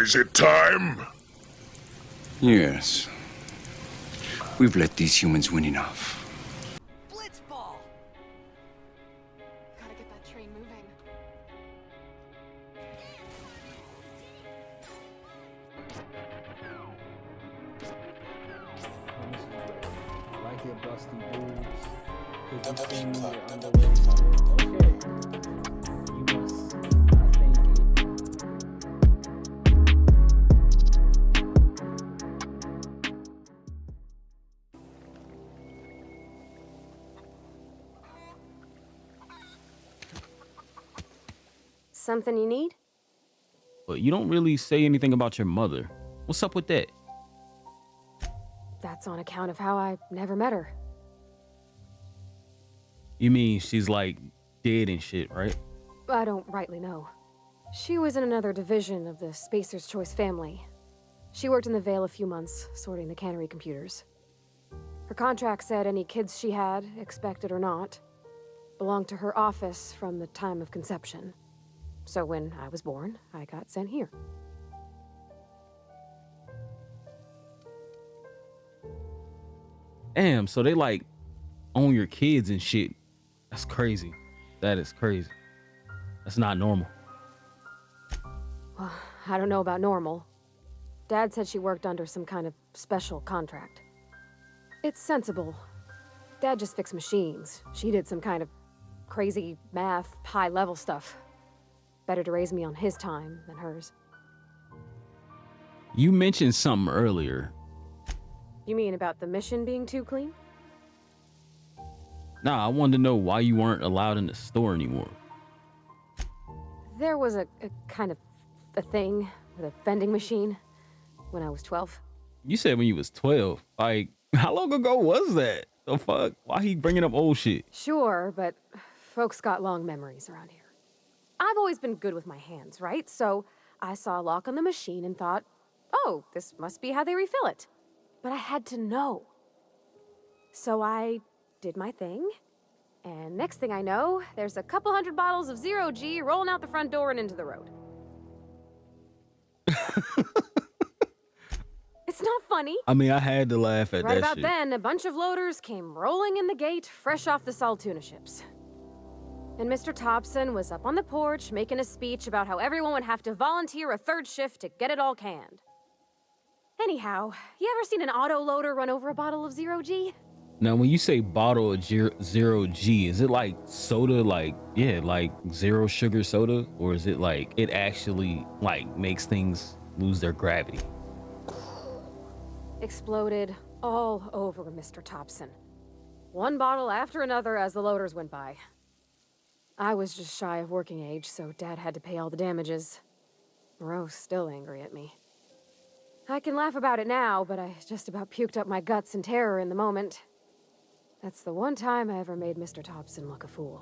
Is it time? Yes. We've let these humans win enough. Blitzball! Gotta get that train moving. Like your busty boobs. Cause you see me underwear. Okay. You must, I think Something you need? But you don't really say anything about your mother. What's up with that? That's on account of how I never met her. You mean she's like dead and shit, right? I don't rightly know. She was in another division of the Spacer's Choice family. She worked in the Vale a few months, sorting the cannery computers. Her contract said any kids she had, expected or not, belonged to her office from the time of conception. So when I was born, I got sent here. Damn, so they like own your kids and shit. That's crazy. That is crazy. That's not normal. Well, I don't know about normal. Dad said she worked under some kind of special contract. It's sensible. Dad just fixed machines. She did some kind of crazy math, high-level stuff. Better to raise me on his time than hers. You mentioned something earlier. You mean about the mission being too clean? Nah, I wanted to know why you weren't allowed in the store anymore. There was a kind of a thing with a vending machine when I was 12. You said when you was 12. Like, how long ago was that? The fuck? Why he bringing up old shit? Sure, but folks got long memories around here. I've always been good with my hands, right? So I saw a lock on the machine and thought, oh, this must be how they refill it. But I had to know. So I did my thing, and next thing I know, there's a couple hundred bottles of 0G rolling out the front door and into the road. It's not funny. I mean, I had to laugh at Right that about shit. then, a bunch of loaders came rolling in the gate, fresh off the Saltuna ships. And Mr. Thompson was up on the porch making a speech about how everyone would have to volunteer a third shift to get it all canned. Anyhow, you ever seen an auto loader run over a bottle of 0G? Now, when you say bottle of 0G, is it like soda, like, yeah, like zero sugar soda? Or is it like, it actually like makes things lose their gravity? Exploded all over Mr. Thompson. One bottle after another as the loaders went by. I was just shy of working age, so Dad had to pay all the damages. Moreau's still angry at me. I can laugh about it now, but I just about puked up my guts in terror in the moment. That's the one time I ever made Mr. Thompson look a fool.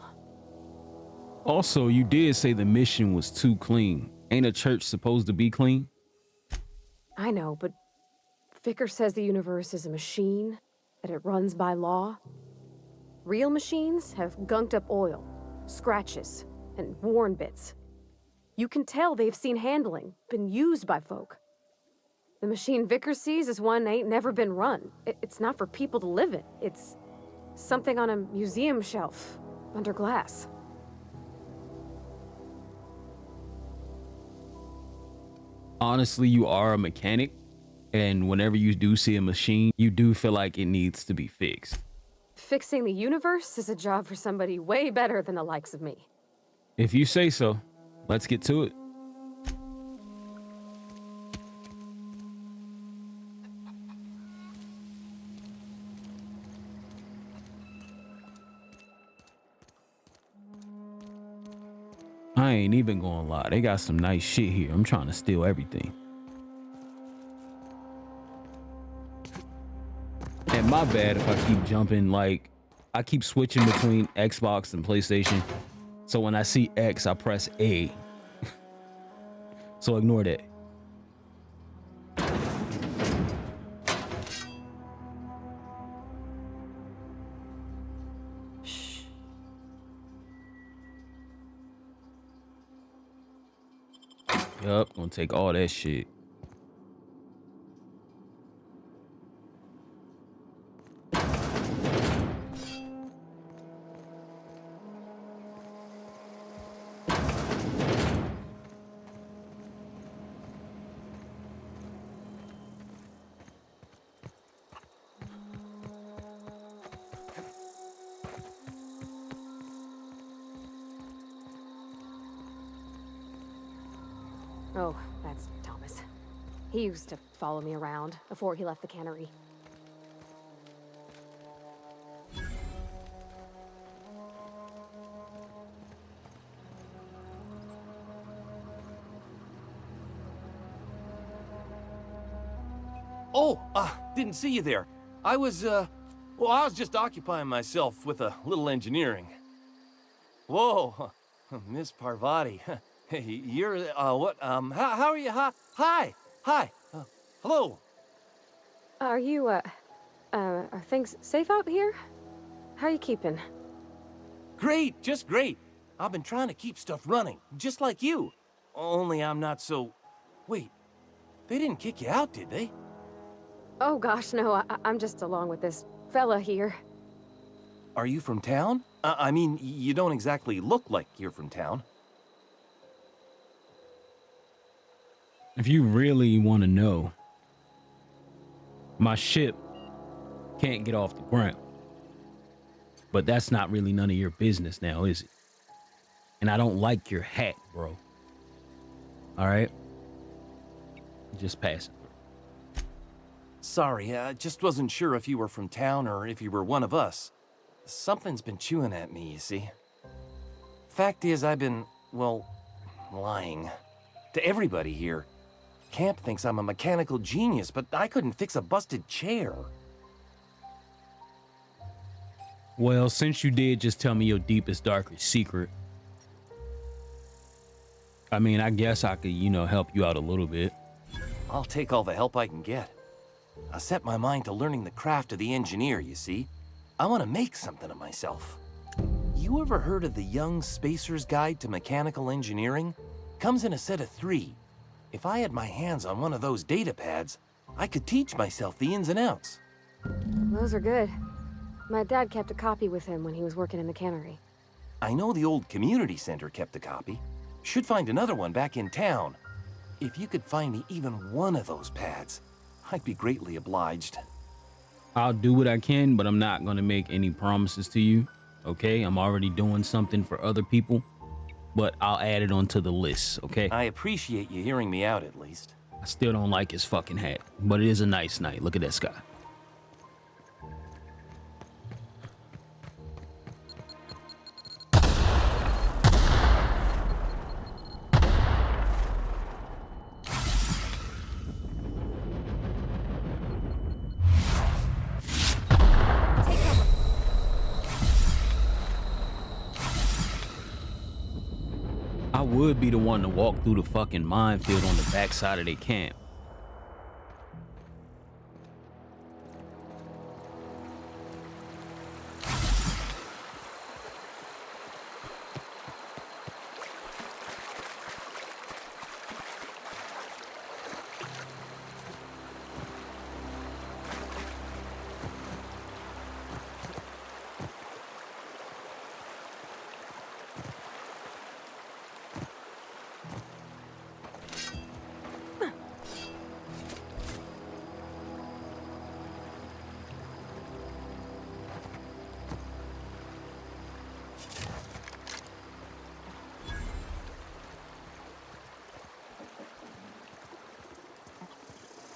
Also, you did say the mission was too clean. Ain't a church supposed to be clean? I know, but Vicker says the universe is a machine, that it runs by law. Real machines have gunked up oil, scratches, and worn bits. You can tell they've seen handling, been used by folk. The machine Vicker sees is one ain't never been run. It's not for people to live in. It's something on a museum shelf, under glass. Honestly, you are a mechanic, and whenever you do see a machine, you do feel like it needs to be fixed. Fixing the universe is a job for somebody way better than the likes of me. If you say so, let's get to it. I ain't even gonna lie, they got some nice shit here. I'm trying to steal everything. And my bad if I keep jumping, like, I keep switching between Xbox and PlayStation. So when I see X, I press A. So ignore that. Yup, gonna take all that shit. Oh, that's Thomas. He used to follow me around before he left the cannery. Oh, didn't see you there. I was just occupying myself with a little engineering. Whoa, Miss Parvati. Hey, you're, what, how are you? Hi, hello. Are you, are things safe out here? How are you keeping? Great, just great. I've been trying to keep stuff running, just like you. Only I'm not so... Wait, they didn't kick you out, did they? Oh gosh, no, I'm just along with this fella here. Are you from town? I mean, you don't exactly look like you're from town. If you really want to know, my ship can't get off the ground. But that's not really none of your business now, is it? And I don't like your hat, bro. All right? Just pass it. Sorry, I just wasn't sure if you were from town or if you were one of us. Something's been chewing at me, you see. Fact is, I've been, well, lying. To everybody here. Camp thinks I'm a mechanical genius, but I couldn't fix a busted chair. Well, since you did just tell me your deepest, darkest secret, I mean, I guess I could, help you out a little bit. I'll take all the help I can get. I set my mind to learning the craft of the engineer, you see. I want to make something of myself. You ever heard of the Young Spacer's Guide to Mechanical Engineering? Comes in a set of 3. If I had my hands on one of those data pads, I could teach myself the ins and outs. Those are good. My dad kept a copy with him when he was working in the cannery. I know the old community center kept a copy. Should find another one back in town. If you could find me even one of those pads, I'd be greatly obliged. I'll do what I can, but I'm not going to make any promises to you. Okay? I'm already doing something for other people, but I'll add it onto the list, okay? I appreciate you hearing me out at least. I still don't like his fucking hat, but it is a nice night. Look at that sky. I would be the one to walk through the fucking minefield on the backside of their camp.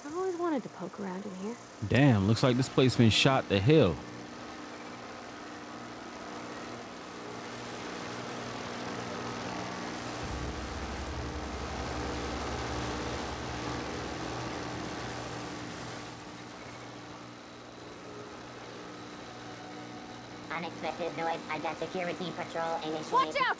I always wanted to poke around in here. Damn, looks like this place been shot to hell. Unexpected noise. I've got security patrol initiated. Watch out!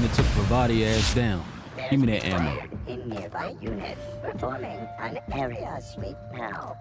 Damn it, took the body ass down. Give me that ammo. Fired in nearby units, performing an area sweep now.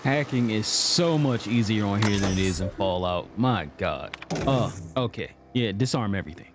Hacking is so much easier on here than it is in Fallout. My God. Okay. Yeah, disarm everything.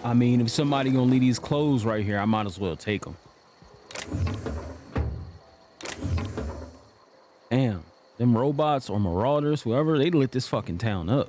I mean, if somebody gonna leave these clothes right here, I might as well take them. Damn, them robots or marauders, whoever, they lit this fucking town up.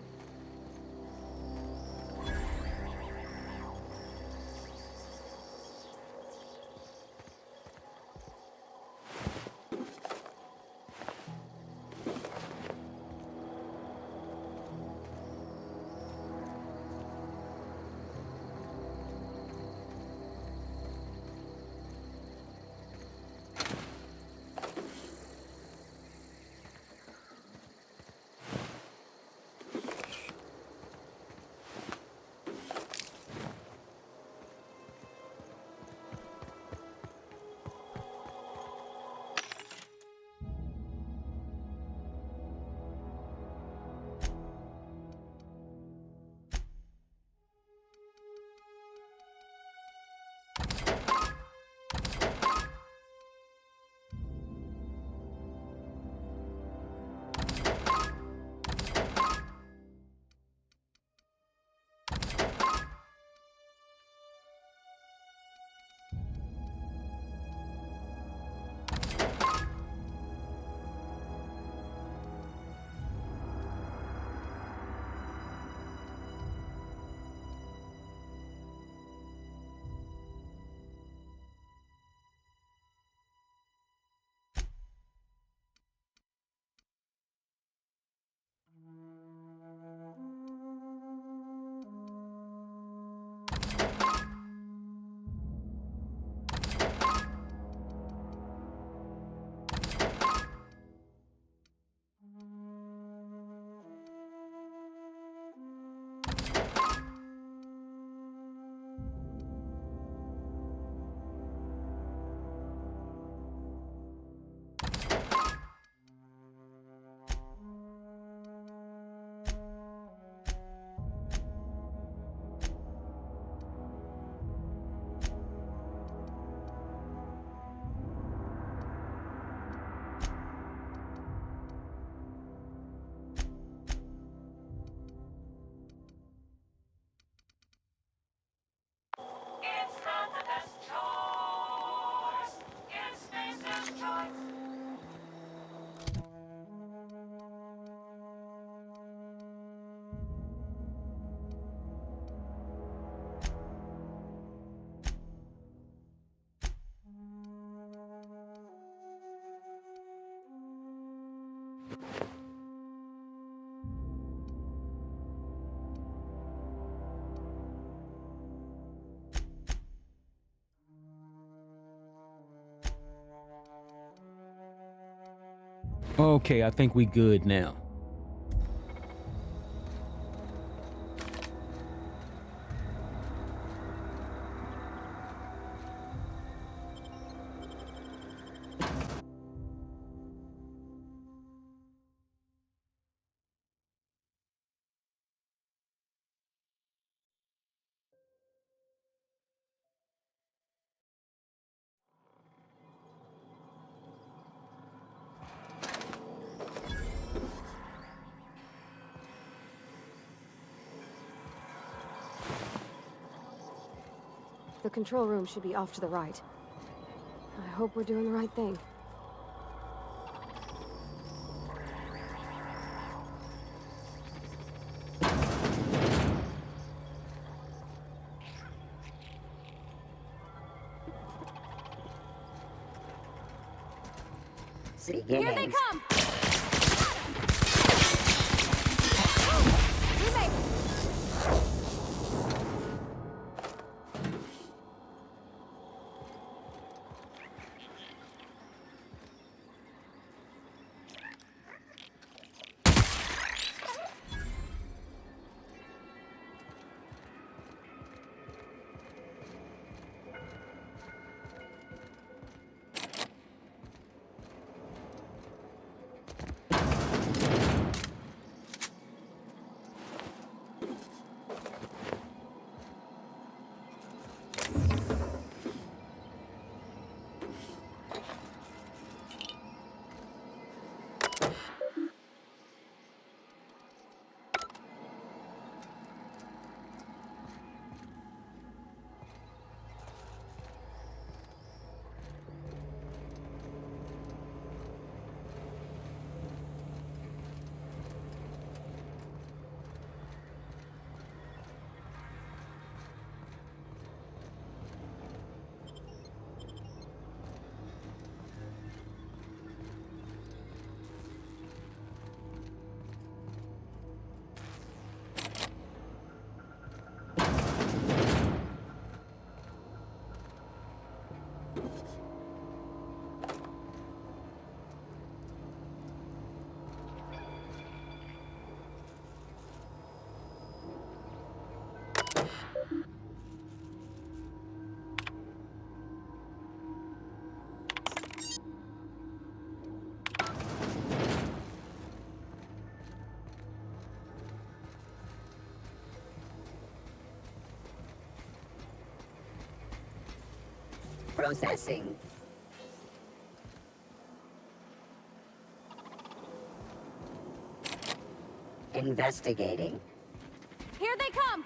Okay, I think we good now. The control room should be off to the right. I hope we're doing the right thing. Here Here they come! We made it! Processing. Investigating. Here they come!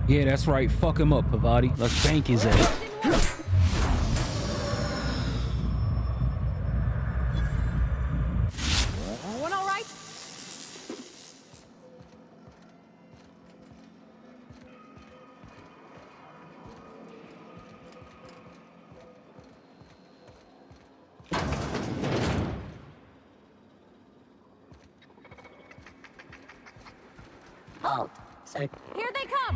Yeah, that's right. Fuck him up, Pavati. Let's bank his ass. Everyone all right? Halt. Sir. Here they come!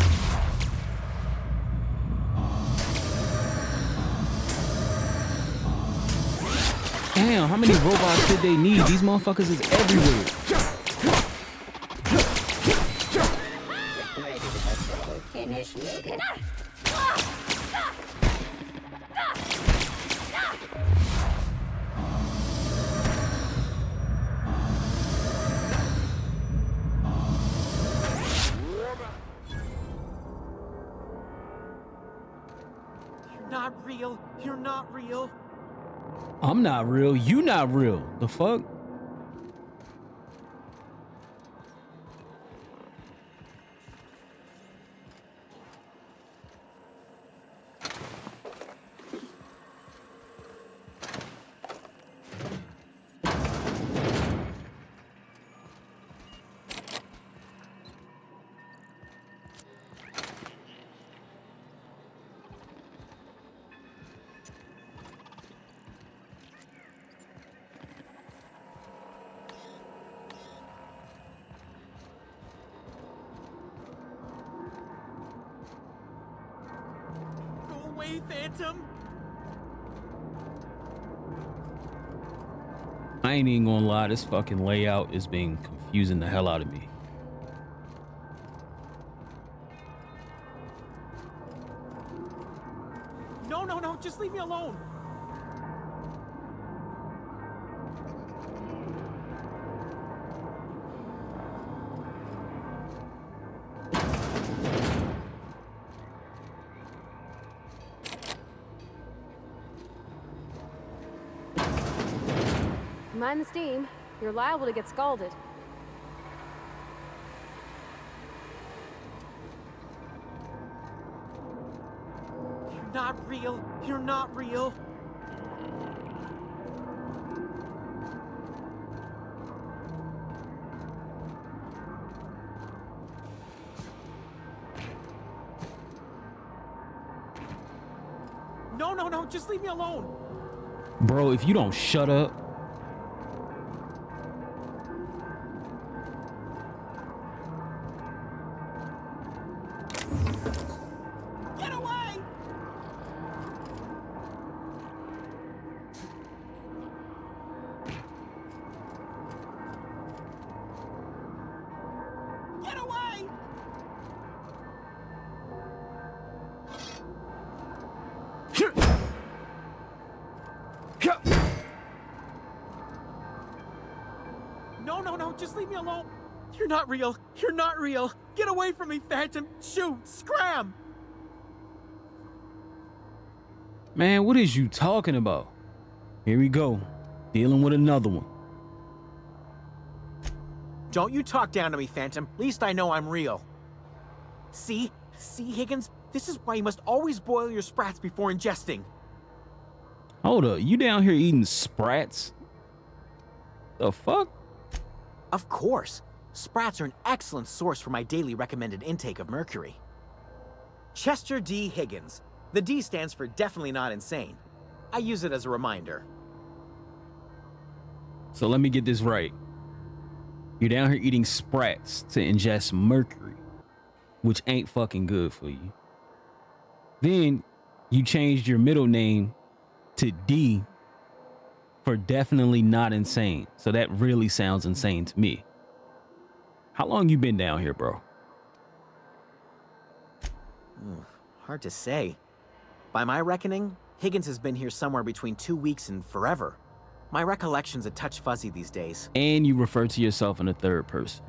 Damn, how many robots did they need? These motherfuckers is everywhere. Initiated. You're not real. You're not real. I'm not real. You not real. The fuck? away, Phantom! I ain't even gonna lie, this fucking layout is being confusing the hell out of me. No, no, no, just leave me alone! Mind the steam. You're liable to get scalded. You're not real! You're not real! No, no, no, just leave me alone! Bro, if you don't shut up. Get away! Get away! No, no, no, just leave me alone. You're not real. You're not real. Get away from me, Phantom. Shoot, scram. Man, what is you talking about? Here we go. Dealing with another one. Don't you talk down to me, Phantom. At least I know I'm real. See, Higgins? This is why you must always boil your sprats before ingesting. Hold up, you down here eating sprats? The fuck? Of course. Sprats are an excellent source for my daily recommended intake of mercury. Chester D. Higgins. The D stands for definitely not insane. I use it as a reminder. So let me get this right. You're down here eating sprats to ingest mercury, which ain't fucking good for you. Then you changed your middle name to D for definitely not insane. So that really sounds insane to me. How long you been down here, bro? Hard to say. By my reckoning, Higgins has been here somewhere between 2 weeks and forever. My recollection's a touch fuzzy these days. And you refer to yourself in the third person.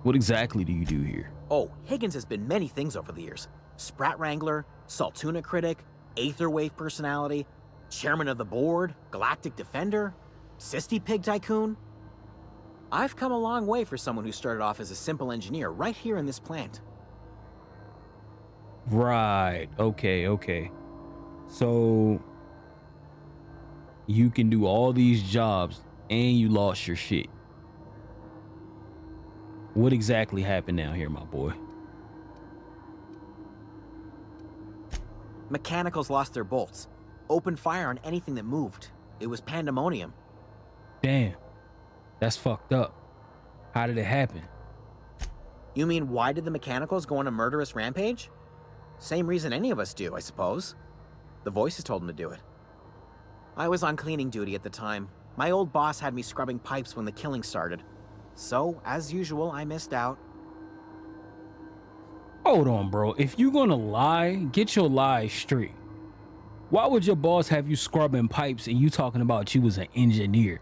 What exactly do you do here? Oh, Higgins has been many things over the years. Sprat Wrangler, Saltuna Critic, Aetherwave Personality, Chairman of the Board, Galactic Defender, Sisty Pig Tycoon. I've come a long way for someone who started off as a simple engineer right here in this plant. Right. Okay. So you can do all these jobs and you lost your shit. What exactly happened down here, my boy? Mechanicals lost their bolts. Opened fire on anything that moved. It was pandemonium. Damn. That's fucked up. How did it happen? You mean, why did the Mechanicals go on a murderous rampage? Same reason any of us do, I suppose. The voices told them to do it. I was on cleaning duty at the time. My old boss had me scrubbing pipes when the killing started. So, as usual, I missed out. Hold on, bro. If you gonna lie, get your lies straight. Why would your boss have you scrubbing pipes and you talking about you was an engineer?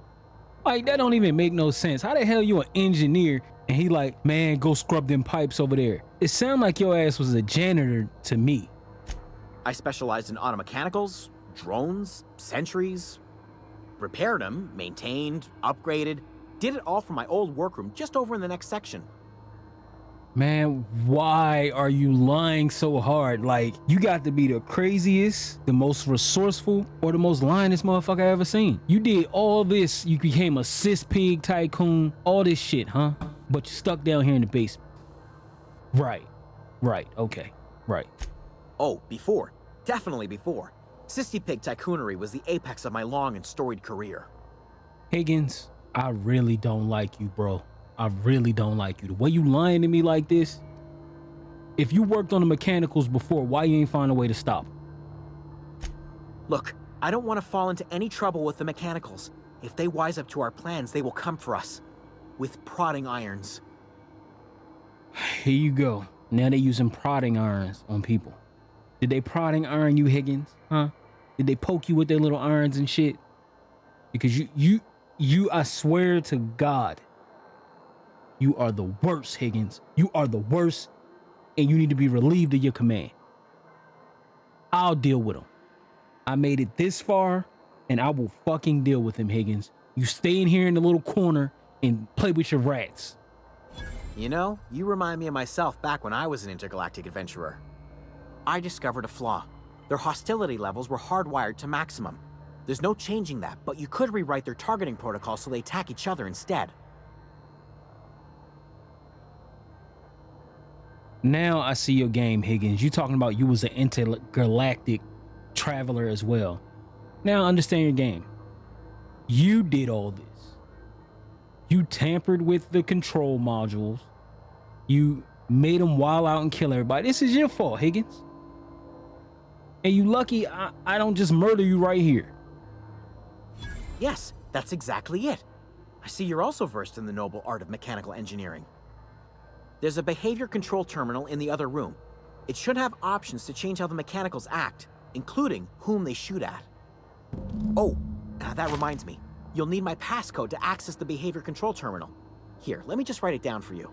Like, that don't even make no sense. How the hell you an engineer and he like, man, go scrub them pipes over there? It sound like your ass was a janitor to me. I specialized in automechanicals, drones, sentries. Repaired them, maintained, upgraded. Did it all from my old workroom just over in the next section. Man, why are you lying so hard? Like, you got to be the craziest, the most resourceful, or the most lionest motherfucker I ever seen. You did all this, you became a cis pig tycoon, all this shit, huh? But you're stuck down here in the basement. Right, okay, right. Oh, before. Definitely before. Sisty Pig Tycoonery was the apex of my long and storied career. Higgins, I really don't like you, bro. I really don't like you. The way you lying to me like this, if you worked on the mechanicals before, why you ain't find a way to stop them? Look, I don't want to fall into any trouble with the mechanicals. If they wise up to our plans, they will come for us. With prodding irons. Here you go. Now they're using prodding irons on people. Did they prodding iron you, Higgins? Huh? Did they poke you with their little irons and shit? Because you, I swear to God, you are the worst, Higgins. You are the worst, and you need to be relieved of your command. I'll deal with him. I made it this far, and I will fucking deal with him, Higgins. You stay in here in the little corner and play with your rats. You know, you remind me of myself back when I was an intergalactic adventurer. I discovered a flaw. Their hostility levels were hardwired to maximum. There's no changing that, but you could rewrite their targeting protocol so they attack each other instead. Now I see your game, Higgins. You talking about you was an intergalactic traveler as well. Now I understand your game. You did all this. You tampered with the control modules. You made them wild out and kill everybody. This is your fault, Higgins. And you lucky I don't just murder you right here. Yes, that's exactly it. I see you're also versed in the noble art of mechanical engineering. There's a behavior control terminal in the other room. It should have options to change how the mechanicals act, including whom they shoot at. Oh, that reminds me. You'll need my passcode to access the behavior control terminal. Here, let me just write it down for you.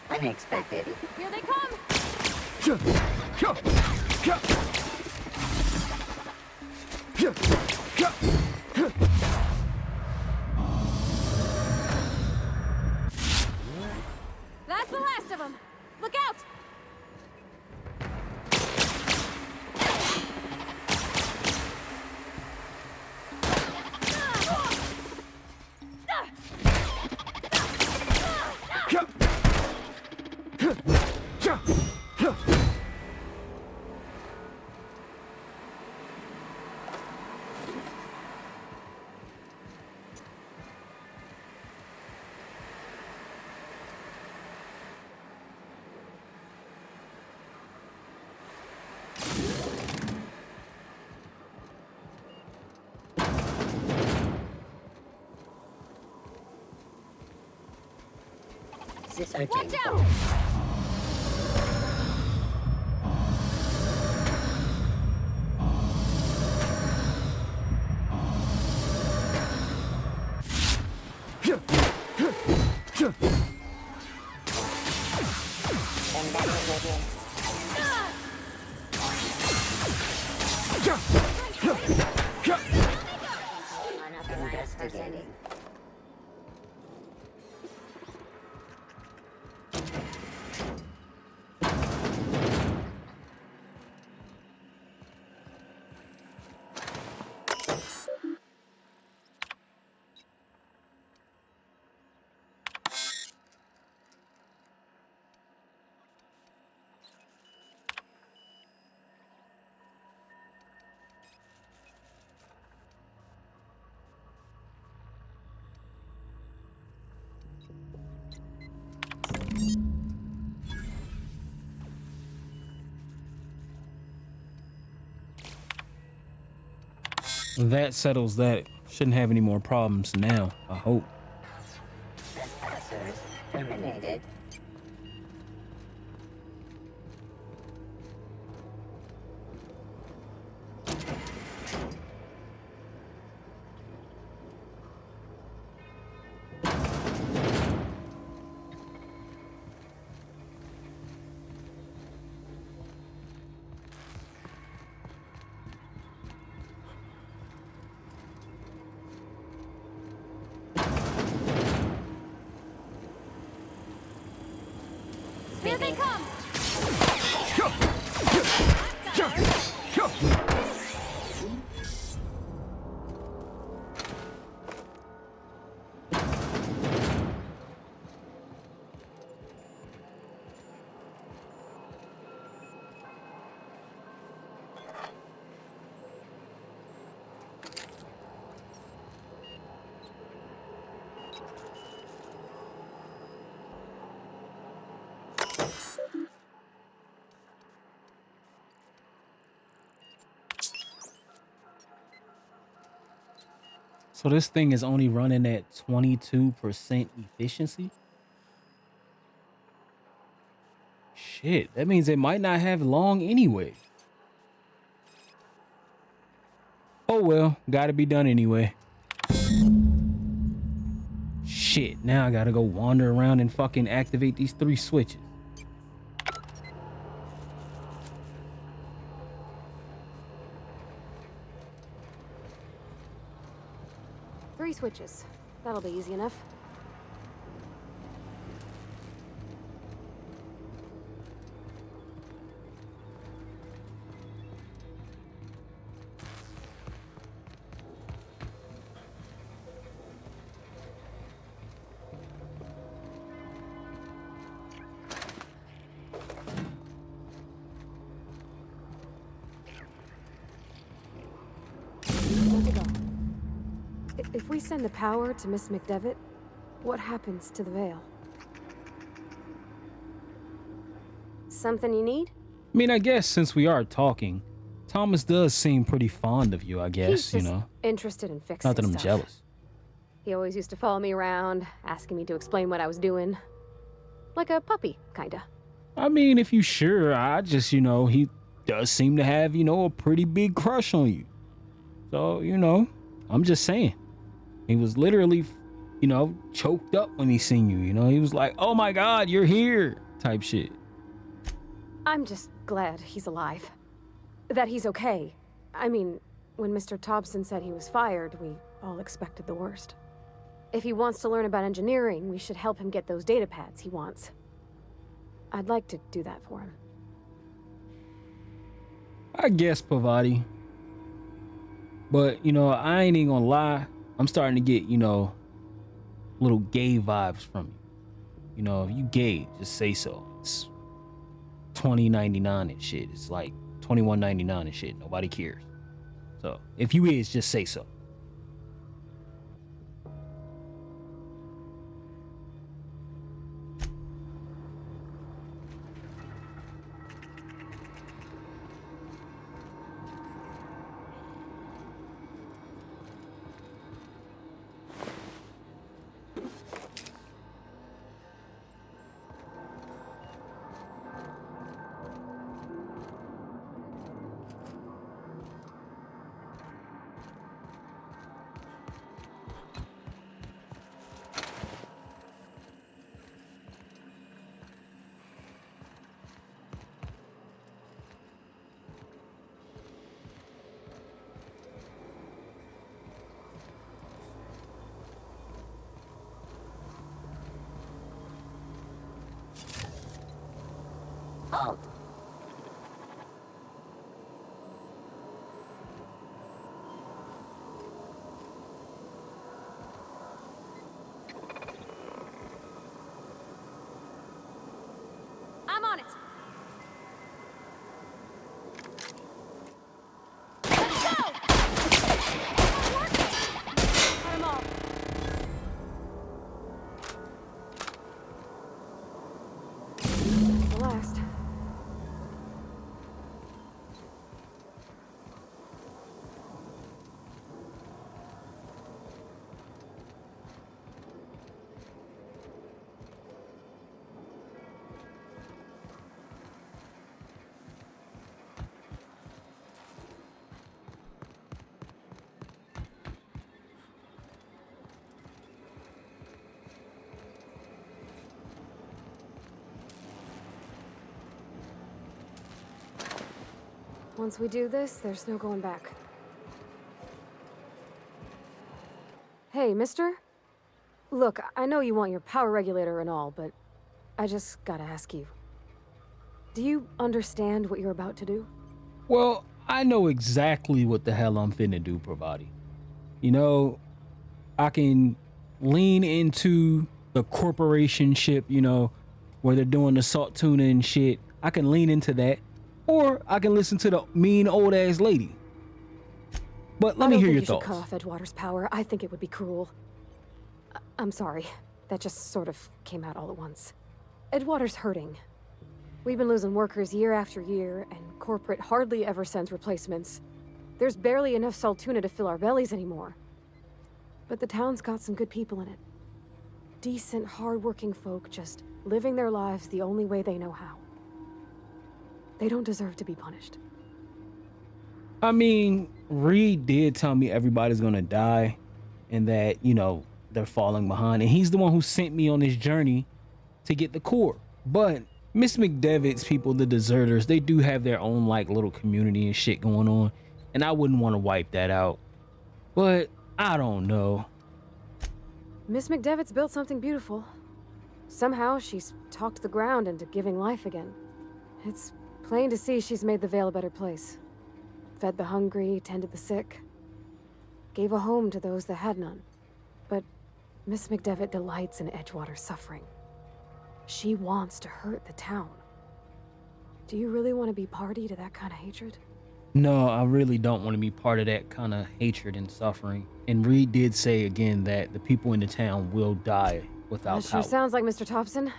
Unexpected. Here they come! That's the last of them! Look out! Searching. Watch out! Investigating. That settles that. Shouldn't have any more problems now, I hope. Trespassers terminated. Here they come! So this thing is only running at 22% efficiency? Shit, that means it might not have long anyway. Oh well, gotta be done anyway. Shit, now I gotta go wander around and fucking activate these 3 switches. Three switches. That'll be easy enough. Good to go. If we send the power to Miss McDevitt, what happens to the veil? Something you need? I mean, I guess since we are talking, Thomas does seem pretty fond of you, I He's guess, you just know. interested in fixing Not that I'm stuff. jealous. He always used to follow me around, asking me to explain what I was doing. Like a puppy, kinda. I mean, if you sure, I just, you know, he does seem to have, you know, a pretty big crush on you. So, you know, I'm just saying. He was literally, you know, choked up when he seen you, you know. He was like, oh my God, you're here, type shit. I'm just glad he's alive. That he's okay. I mean, when Mr. Thompson said he was fired, we all expected the worst. If he wants to learn about engineering, we should help him get those data pads he wants. I'd like to do that for him. I guess, Pavati. But, you know, I ain't even gonna lie. I'm starting to get, you know, little gay vibes from you. You know, if you gay, just say so. It's $20.99 and shit. It's like $21.99 and shit. Nobody cares. So if you is, just say so. Once we do this, there's no going back. Hey, mister? Look, I know you want your power regulator and all, but I just gotta ask you. Do you understand what you're about to do? Well, I know exactly what the hell I'm finna do, Pravati. You know, I can lean into the corporation ship, you know, where they're doing the salt tuna and shit. I can lean into that. Or I can listen to the mean old ass lady. But let me hear your thoughts. I don't think you should cut off Edgewater's power. I think it would be cruel. I'm sorry. That just sort of came out all at once. Edgewater's hurting. We've been losing workers year after year, and corporate hardly ever sends replacements. There's barely enough salt tuna to fill our bellies anymore. But the town's got some good people in it. Decent, hard-working folk just living their lives the only way they know how. They don't deserve to be punished. I mean, Reed did tell me everybody's gonna die and that, you know, they're falling behind. And he's the one who sent me on this journey to get the core. But Miss McDevitt's people, the deserters, they do have their own like little community and shit going on. And I wouldn't want to wipe that out. But I don't know. Miss McDevitt's built something beautiful. Somehow she's talked the ground into giving life again. It's plain to see she's made the Vale a better place. Fed the hungry, tended the sick. Gave a home to those that had none. But Miss McDevitt delights in Edgewater's suffering. She wants to hurt the town. Do you really want to be party to that kind of hatred? No, I really don't want to be part of that kind of hatred and suffering. And Reed did say again that the people in the town will die without That power. sure sounds like Mr. Thompson.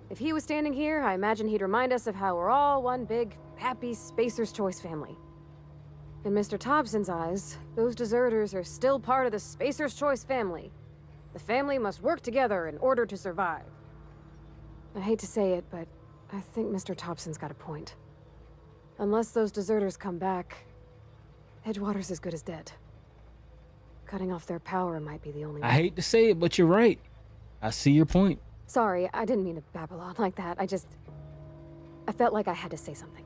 If he was standing here, I imagine he'd remind us of how we're all one big, happy Spacer's Choice family. In Mr. Thompson's eyes, those deserters are still part of the Spacer's Choice family. The family must work together in order to survive. I hate to say it, but I think Mr. Thompson's got a point. Unless those deserters come back, Edgewater's as good as dead. Cutting off their power might be the only way. I hate to say it, but you're right. I see your point. Sorry, I didn't mean to babble on like that. I felt like I had to say something.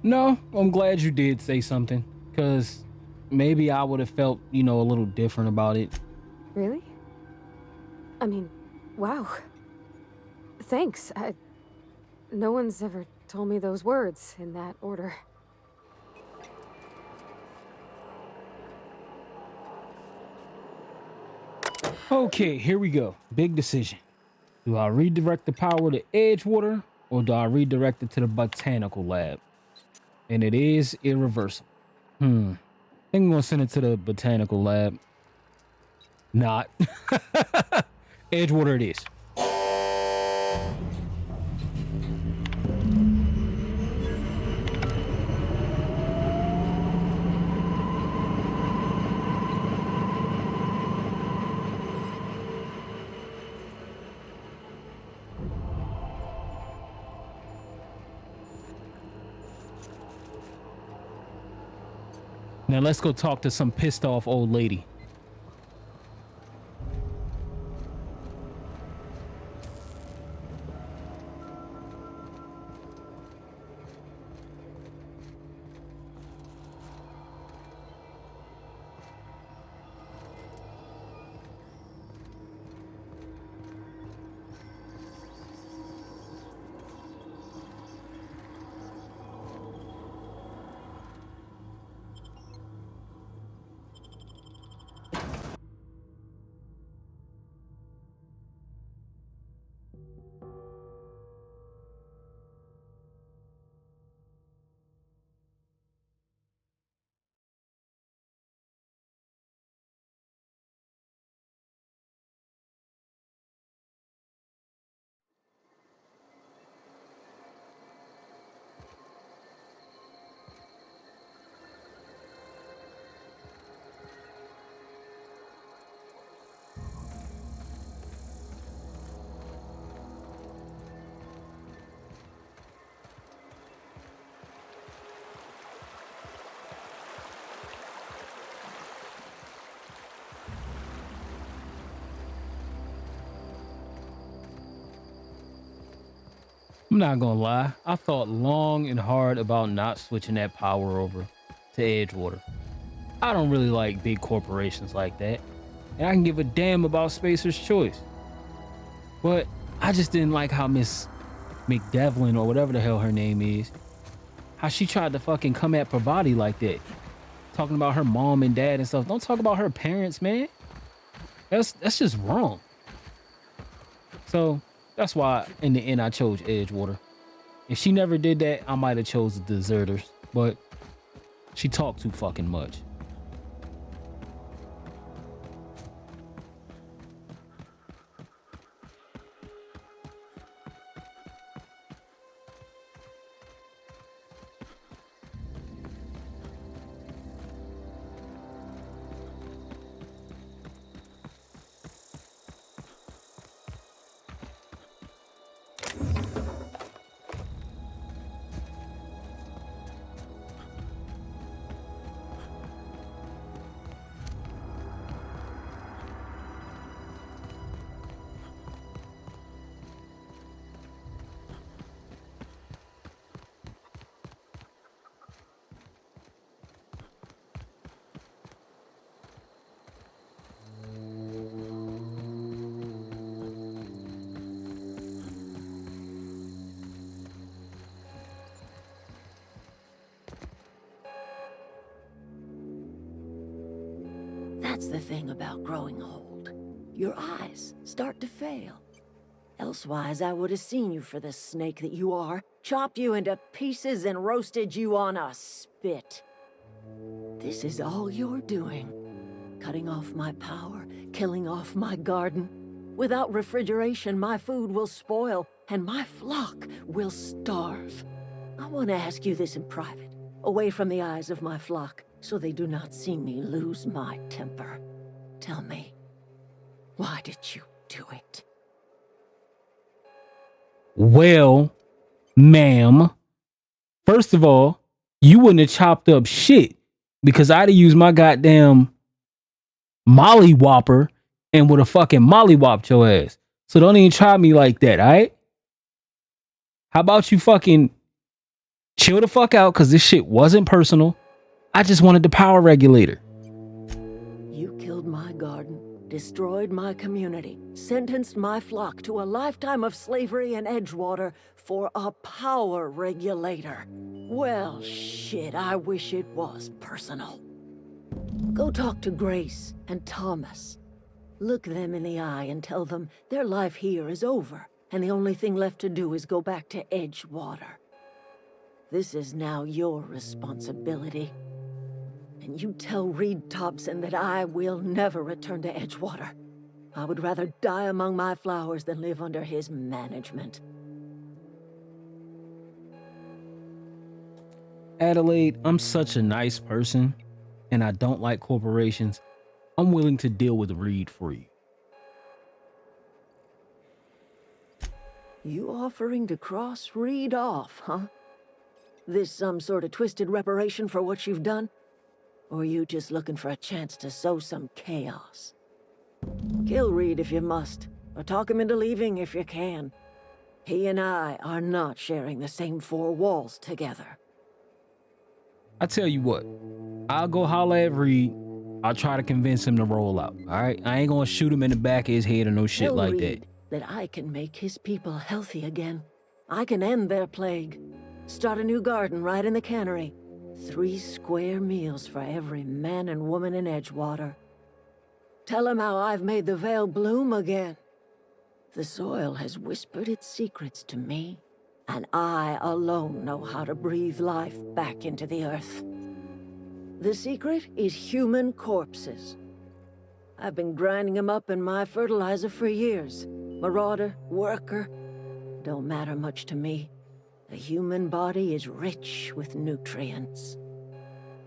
No, I'm glad you did say something, because maybe I would have felt, you know, a little different about it. Really? I mean, wow. Thanks. No one's ever told me those words in that order. Okay, here we go. Big decision. Do I redirect the power to Edgewater, or do I redirect it to the botanical lab? And it is irreversible. I think I'm gonna send it to the botanical lab. Not. Edgewater it is. Now let's go talk to some pissed off old lady. I'm not gonna lie. I thought long and hard about not switching that power over to Edgewater. I don't really like big corporations like that, and I can give a damn about Spacer's choice. But I just didn't like how Miss McDevlin, or whatever the hell her name is, how she tried to fucking come at Pravati like that. Talking about her mom and dad and stuff. Don't talk about her parents, man. That's just wrong. So that's why in the end I chose Edgewater. If she never did that, I might have chose the deserters, but she talked too fucking much. That's the thing about growing old. Your eyes start to fail. Elsewise, I would have seen you for the snake that you are, chopped you into pieces and roasted you on a spit. This is all you're doing. Cutting off my power, killing off my garden. Without refrigeration, my food will spoil, and my flock will starve. I want to ask you this in private, away from the eyes of my flock, so they do not see me lose my temper. Tell me, why did you do it? Well, ma'am, first of all, you wouldn't have chopped up shit because I'd have used my goddamn molly whopper and would have fucking mollywopped your ass. So don't even try me like that, all right? How about you fucking chill the fuck out, because this shit wasn't personal. I just wanted the power regulator. You killed my garden, destroyed my community, sentenced my flock to a lifetime of slavery in Edgewater for a power regulator. Well, shit, I wish it was personal. Go talk to Grace and Thomas. Look them in the eye and tell them their life here is over, and the only thing left to do is go back to Edgewater. This is now your responsibility. And you tell Reed Thompson that I will never return to Edgewater. I would rather die among my flowers than live under his management. Adelaide, I'm such a nice person, and I don't like corporations. I'm willing to deal with Reed for you. You offering to cross Reed off, huh? This some sort of twisted reparation for what you've done? Or you just looking for a chance to sow some chaos? Kill Reed if you must, or talk him into leaving if you can. He and I are not sharing the same four walls together. I tell you what, I'll go holler at Reed. I'll try to convince him to roll out, all right? I ain't gonna shoot him in the back of his head or no shit Tell like Reed that I can make his people healthy again. I can end their plague. Start a new garden right in the cannery. 3 square meals for every man and woman in Edgewater. Tell him how I've made the Vale bloom again. The soil has whispered its secrets to me, and I alone know how to breathe life back into the earth. The secret is human corpses. I've been grinding them up in my fertilizer for years. Marauder, worker, don't matter much to me. The human body is rich with nutrients.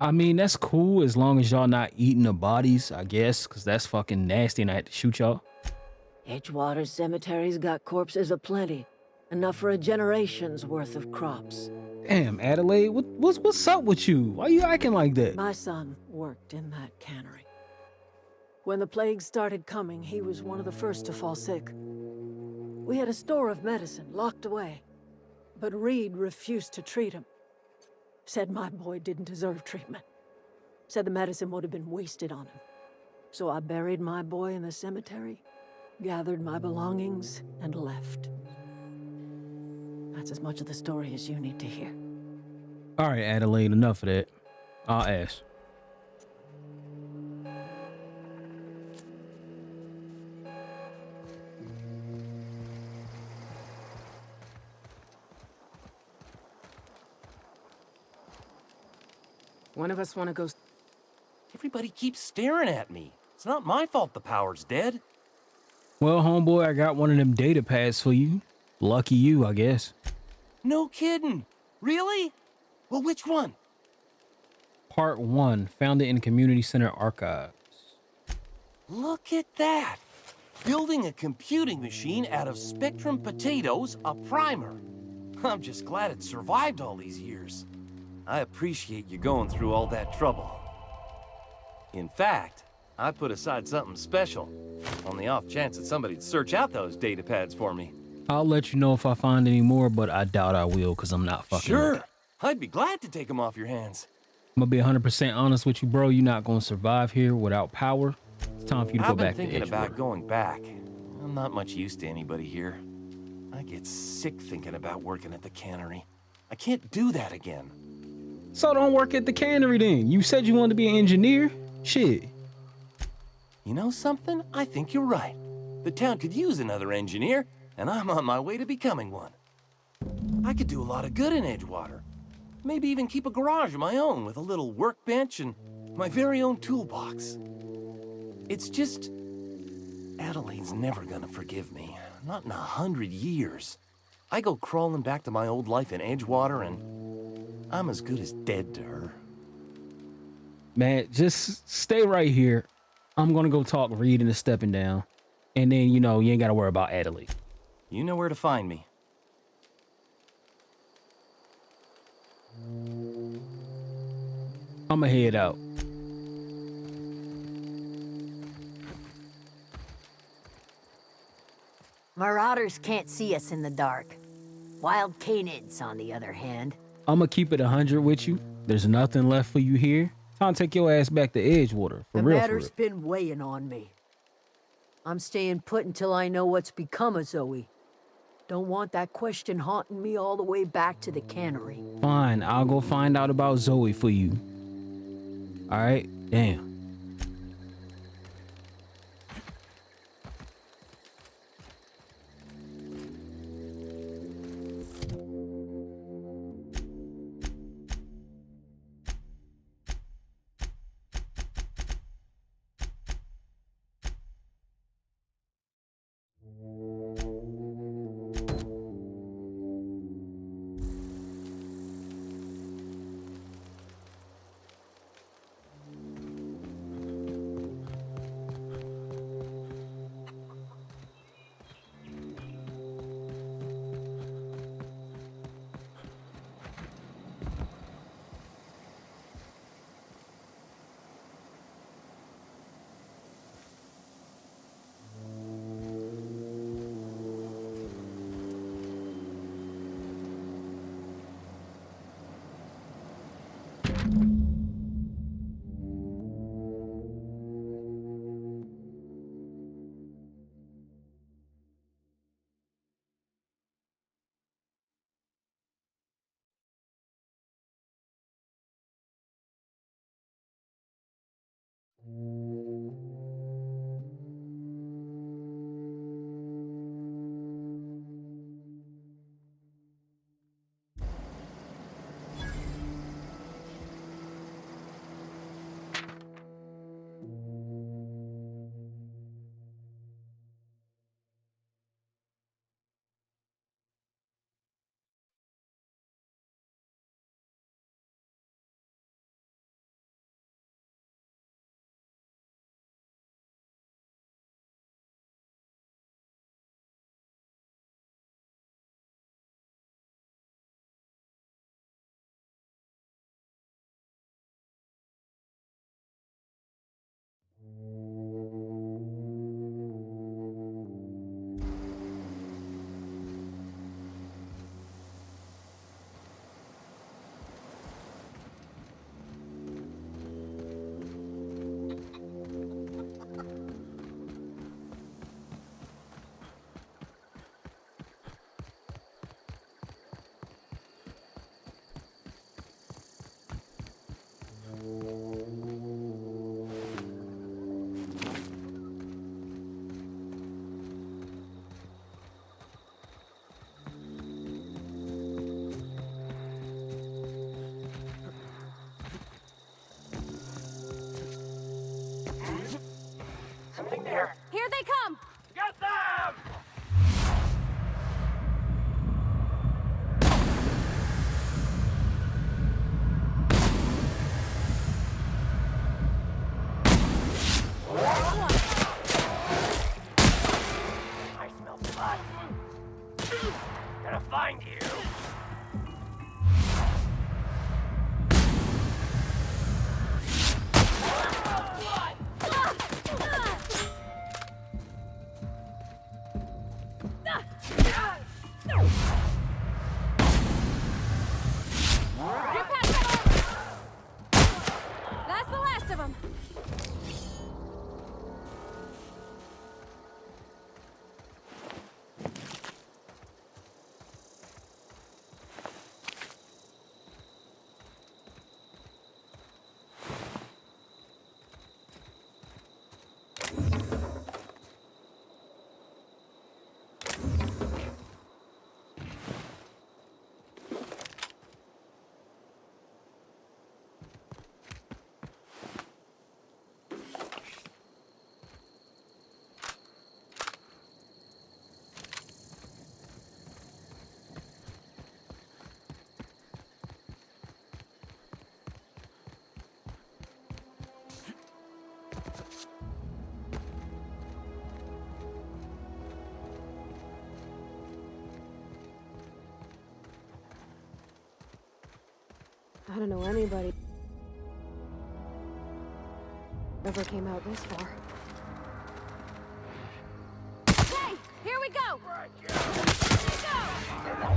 I mean, that's cool as long as y'all not eating the bodies, I guess, because that's fucking nasty and I had to shoot y'all. Edgewater's cemetery's got corpses aplenty. Enough for a generation's worth of crops. Damn, Adelaide, what's up with you? Why you acting like that? My son worked in that cannery. When the plague started coming, he was one of the first to fall sick. We had a store of medicine locked away. But Reed refused to treat him. Said my boy didn't deserve treatment. Said the medicine would have been wasted on him. So I buried my boy in the cemetery, gathered my belongings, and left. That's as much of the story as you need to hear. All right, Adelaide, enough of that. I'll ask. One of us want to go. Everybody keeps staring at me. It's not my fault the power's dead. Well, homeboy, I got one of them data pads for you. Lucky you, I guess. No kidding. Really? Well, which one? Part 1, found it in Community Center archives. Look at that. Building a computing machine out of Spectrum potatoes, a primer. I'm just glad it survived all these years. I appreciate you going through all that trouble. In fact, I put aside something special, on the off chance that somebody'd search out those data pads for me. I'll let you know if I find any more, but I doubt I will because I'm not fucking with Sure, it. I'd be glad to take them off your hands. I'm gonna be 100% honest with you, bro. You're not gonna survive here without power. It's time for you to go I've been back to thinking about Edgewater. going back. I'm not much use to anybody here. I get sick thinking about working at the cannery. I can't do that again. So don't work at the cannery then. You said you wanted to be an engineer? Shit. You know something? I think you're right. The town could use another engineer, and I'm on my way to becoming one. I could do a lot of good in Edgewater. Maybe even keep a garage of my own with a little workbench and my very own toolbox. It's just... Adelaide's never gonna forgive me. Not in 100 years. I go crawling back to my old life in Edgewater, and I'm as good as dead to her. Man, just stay right here. I'm gonna go talk Reed into stepping down. And then, you know, you ain't gotta worry about Adelaide. You know where to find me. I'ma head out. Marauders can't see us in the dark. Wild canids, on the other hand. I'ma keep it 100 with you. There's nothing left for you here. Time to take your ass back to Edgewater. For The real, for matter's real. been weighing on me. I'm staying put until I know what's become of Zoe. Don't want that question haunting me all the way back to the cannery. Fine, I'll go find out about Zoe for you. All right? Damn. I don't know anybody ever came out this far. Okay, here we go! Here we go!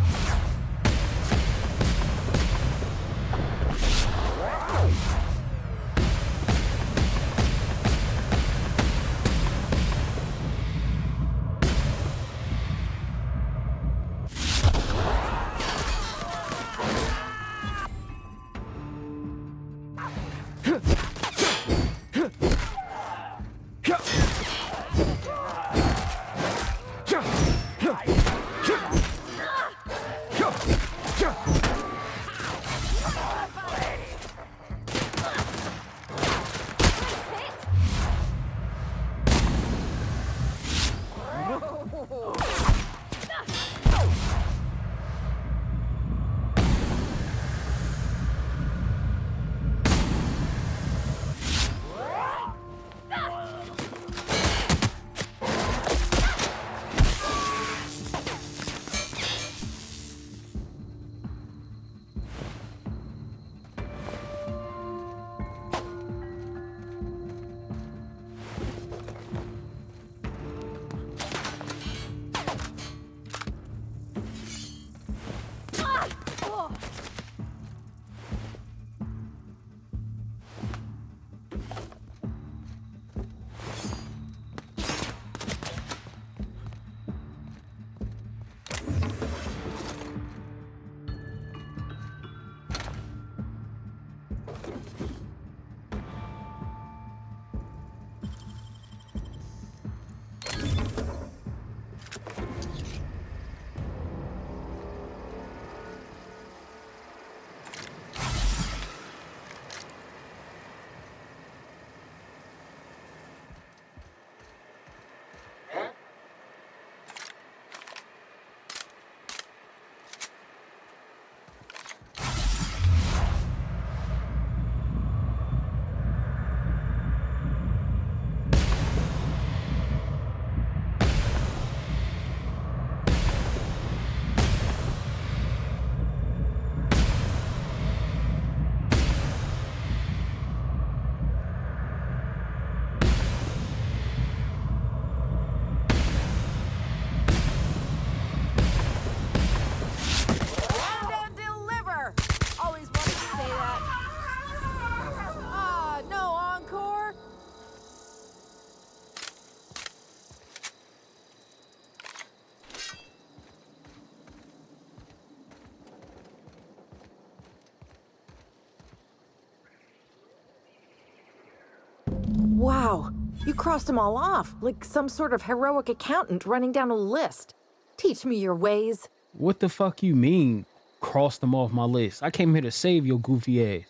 Wow, you crossed them all off, like some sort of heroic accountant running down a list. Teach me your ways. What the fuck you mean, cross them off my list? I came here to save your goofy ass.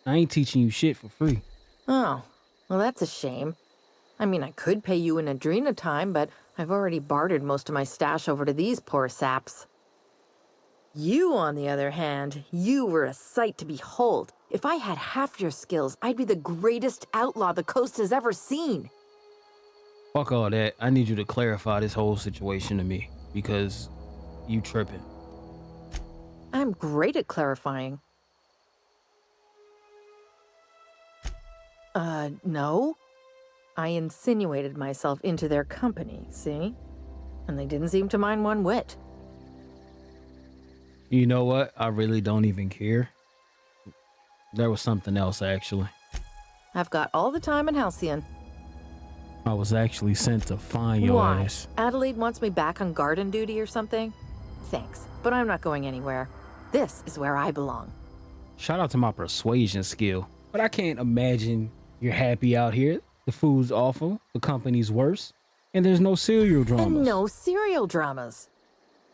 I ain't teaching you shit for free. Oh, well that's a shame. I mean, I could pay you in Adrena time, but I've already bartered most of my stash over to these poor saps. You, on the other hand, you were a sight to behold. If I had half your skills, I'd be the greatest outlaw the coast has ever seen. Fuck all that. I need you to clarify this whole situation to me, because you tripping. I'm great at clarifying. No. I insinuated myself into their company, see? And they didn't seem to mind one whit. You know what? I really don't even care. There was something else, actually. I've got all the time in Halcyon. I was actually sent to find your Why? ass. Adelaide wants me back on garden duty or something? Thanks, but I'm not going anywhere. This is where I belong. Shout out to my persuasion skill. But I can't imagine you're happy out here. The food's awful, the company's worse, and there's no serial dramas. And no serial dramas.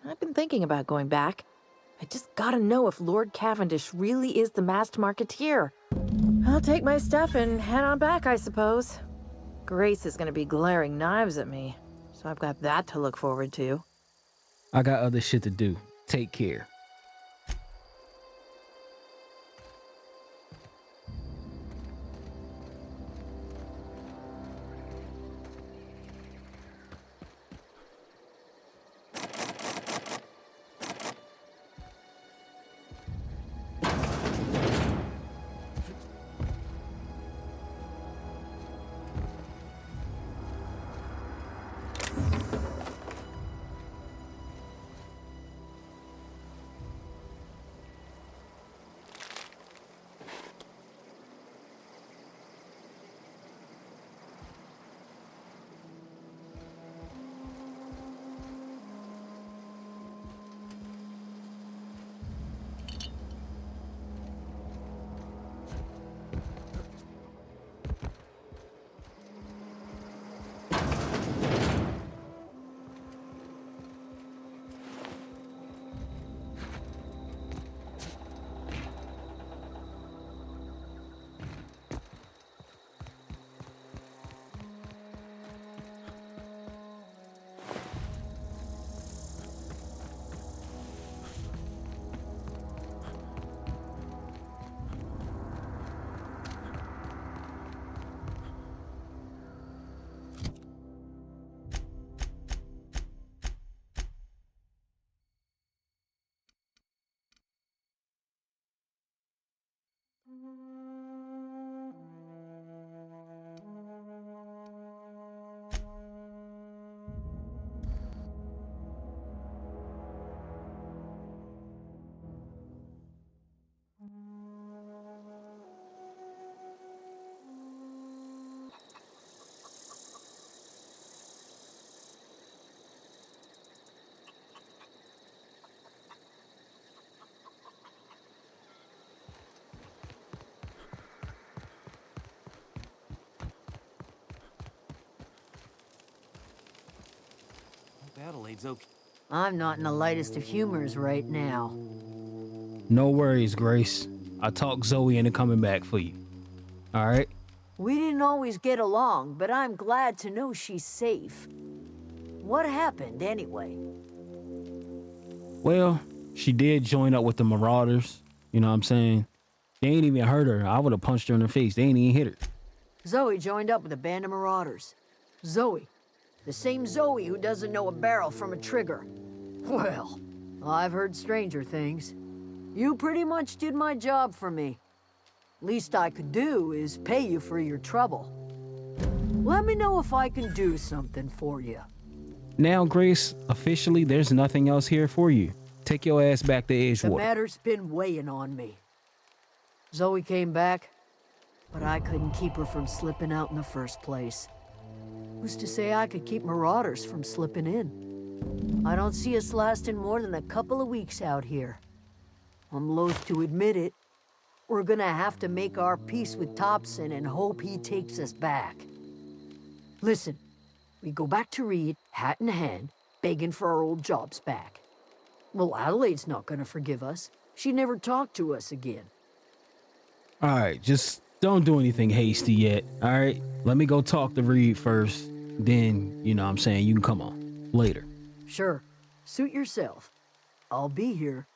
I've been thinking about going back. I just gotta know if Lord Cavendish really is the masked marketeer. I'll take my stuff and head on back, I suppose. Grace is gonna be glaring knives at me, so I've got that to look forward to. I got other shit to do. Take care. Adelaide's okay. I'm not in the lightest of humors right now. No worries, Grace. I talked Zoe into coming back for you. All right? We didn't always get along, but I'm glad to know she's safe. What happened, anyway? Well, she did join up with the Marauders. You know what I'm saying? They ain't even hurt her. I would have punched her in the face. They ain't even hit her. Zoe joined up with a band of marauders. Zoe. The same Zoe who doesn't know a barrel from a trigger. Well, I've heard stranger things. You pretty much did my job for me. Least I could do is pay you for your trouble. Let me know if I can do something for you. Now, Grace, officially, there's nothing else here for you. Take your ass back to The Edgewater. matter's been weighing on me. Zoe came back, but I couldn't keep her from slipping out in the first place. Who's to say I could keep marauders from slipping in? I don't see us lasting more than a couple of weeks out here. I'm loath to admit it. We're gonna have to make our peace with Thompson and hope he takes us back. Listen, we go back to Reed, hat in hand, begging for our old jobs back. Well, Adelaide's not gonna forgive us. She never talked to us again. All right, just don't do anything hasty yet. All right? Let me go talk to Reed first. Then, you know what I'm saying, you can come on later. Sure, suit yourself. I'll be here.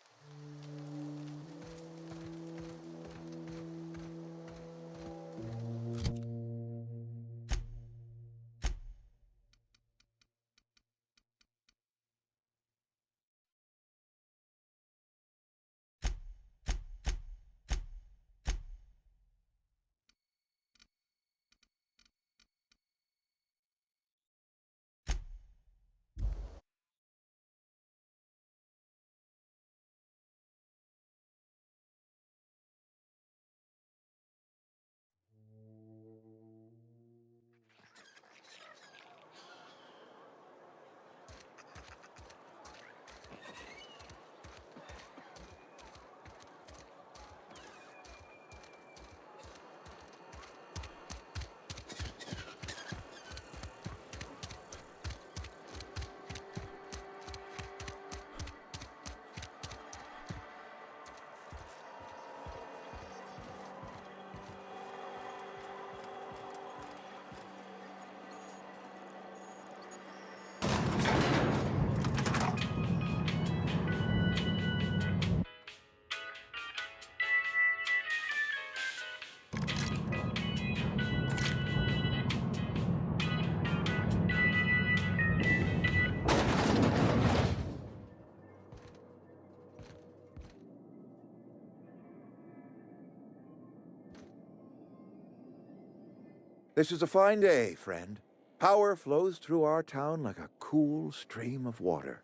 This is a fine day, friend. Power flows through our town like a cool stream of water.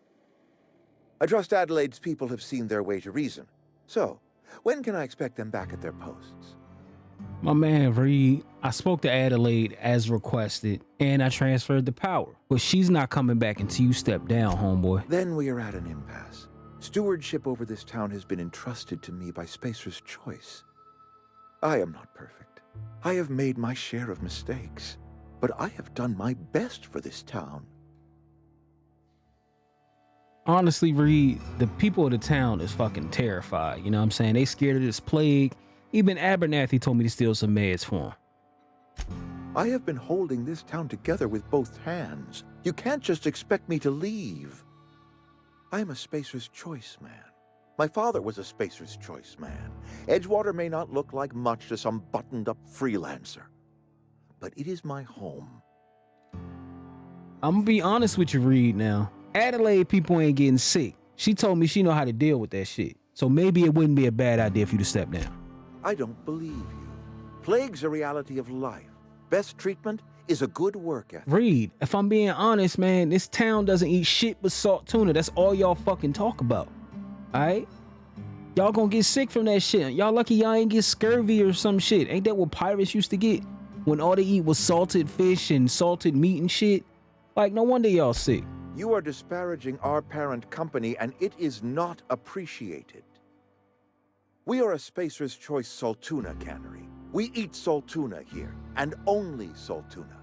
I trust Adelaide's people have seen their way to reason. So, when can I expect them back at their posts? My man, Reed, I spoke to Adelaide as requested, and I transferred the power. But she's not coming back until you step down, homeboy. Then we are at an impasse. Stewardship over this town has been entrusted to me by Spacer's choice. I am not perfect. I have made my share of mistakes, but I have done my best for this town. Honestly, Reed, the people of the town is fucking terrified. You know what I'm saying? They scared of this plague. Even Abernathy told me to steal some meds for him. I have been holding this town together with both hands. You can't just expect me to leave. I'm a Spacer's Choice man. My father was a Spacer's Choice man. Edgewater may not look like much to some buttoned-up freelancer, but it is my home. I'm gonna be honest with you, Reed, now. Adelaide people ain't getting sick. She told me she know how to deal with that shit. So maybe it wouldn't be a bad idea for you to step down. I don't believe you. Plague's a reality of life. Best treatment is a good work ethic. Reed, if I'm being honest, man, this town doesn't eat shit but salt tuna. That's all y'all fucking talk about. Alright? Y'all gonna get sick from that shit. Y'all lucky y'all ain't get scurvy or some shit. Ain't that what pirates used to get? When all they eat was salted fish and salted meat and shit? Like, no wonder y'all sick. You are disparaging our parent company, and it is not appreciated. We are a Spacer's Choice salt tuna cannery. We eat salt tuna here, and only salt tuna.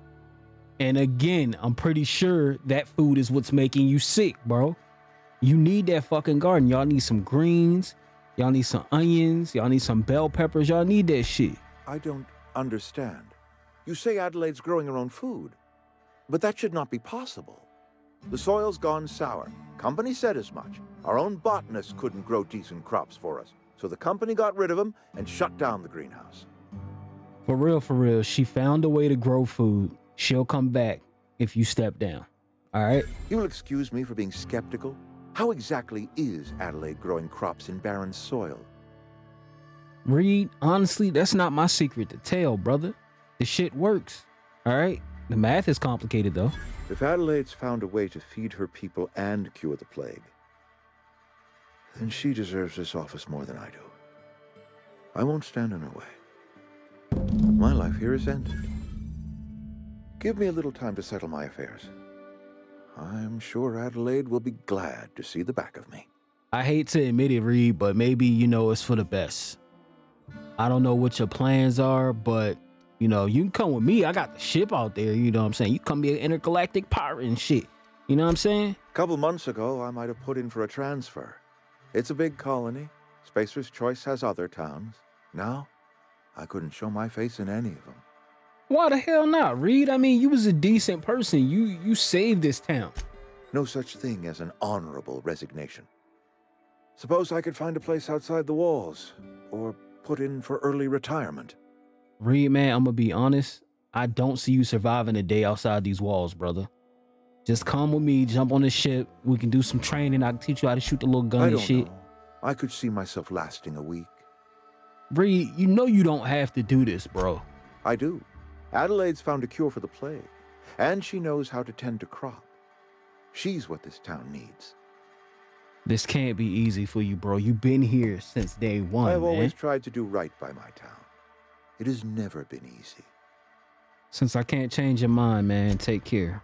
And again, I'm pretty sure that food is what's making you sick, bro. You need that fucking garden. Y'all need some greens. Y'all need some onions. Y'all need some bell peppers. Y'all need that shit. I don't understand. You say Adelaide's growing her own food, but that should not be possible. The soil's gone sour. Company said as much. Our own botanists couldn't grow decent crops for us, so the company got rid of them and shut down the greenhouse. For real, she found a way to grow food. She'll come back if you step down. All right? You will excuse me for being skeptical. How exactly is Adelaide growing crops in barren soil? Reed, honestly, that's not my secret to tell, brother. The shit works. All right? The math is complicated, though. If Adelaide's found a way to feed her people and cure the plague, then she deserves this office more than I do. I won't stand in her way. My life here is ended. Give me a little time to settle my affairs. I'm sure Adelaide will be glad to see the back of me. I hate to admit it, Reed, but maybe, it's for the best. I don't know what your plans are, but, you can come with me. I got the ship out there, you know what I'm saying? You come be an intergalactic pirate and shit. You know what I'm saying? A couple months ago, I might have put in for a transfer. It's a big colony. Spacer's Choice has other towns. Now, I couldn't show my face in any of them. Why the hell not, Reed? I mean, you was a decent person. You saved this town. No such thing as an honorable resignation. Suppose I could find a place outside the walls, or put in for early retirement. Reed, man, I'm gonna be honest. I don't see you surviving a day outside these walls, brother. Just come with me, jump on the ship. We can do some training. I can teach you how to shoot the little gun and shit. Know. I could see myself lasting a week. Reed, you don't have to do this, bro. I do. Adelaide's found a cure for the plague, and she knows how to tend to crop. She's what this town needs. This can't be easy for you, bro. You've been here since day one, I've man. always tried to do right by my town. It has never been easy. Since I can't change your mind, man, take care.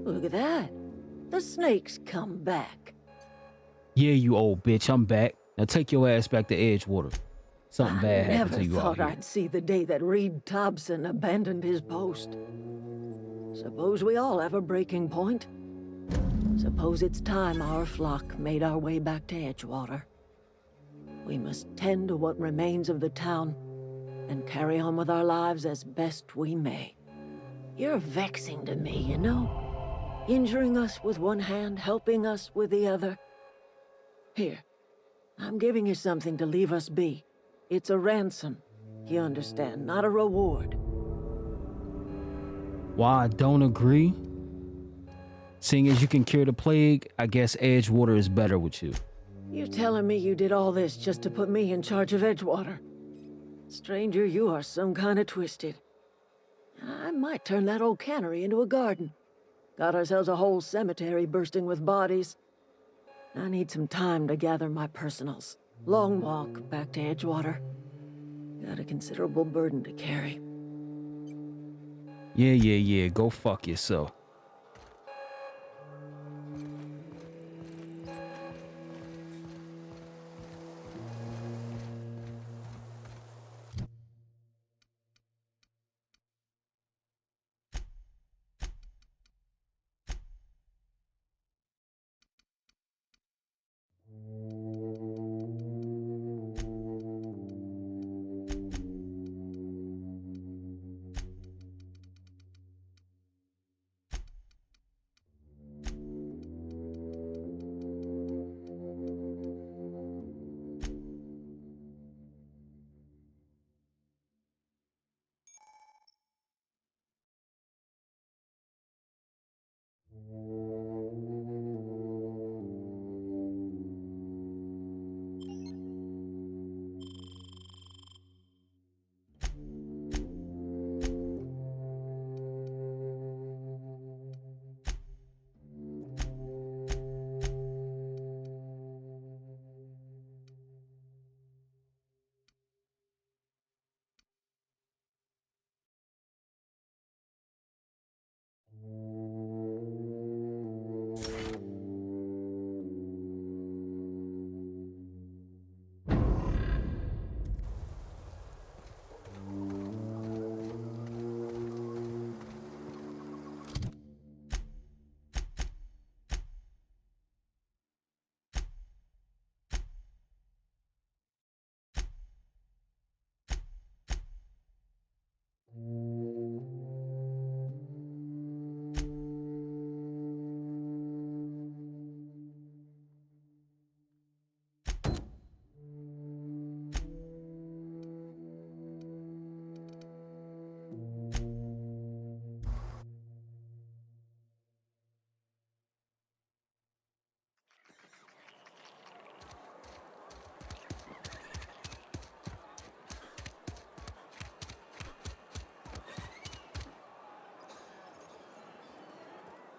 Look at that. The snake's come back. Yeah, you old bitch, I'm back. Now take your ass back to Edgewater. Something bad happened to you I out never here. thought I'd see the day that Reed Thompson abandoned his post. Suppose we all have a breaking point. Suppose it's time our flock made our way back to Edgewater. We must tend to what remains of the town and carry on with our lives as best we may. You're vexing to me, you know? Injuring us with one hand, helping us with the other. Here, I'm giving you something to leave us be. It's a ransom, you understand, not a reward. Why I don't agree? Seeing as you can cure the plague, I guess Edgewater is better with you. You telling me you did all this just to put me in charge of Edgewater? Stranger, you are some kind of twisted. I might turn that old cannery into a garden. Got ourselves a whole cemetery bursting with bodies. I need some time to gather my personals. Long walk back to Edgewater. Got a considerable burden to carry. Yeah. Go fuck yourself.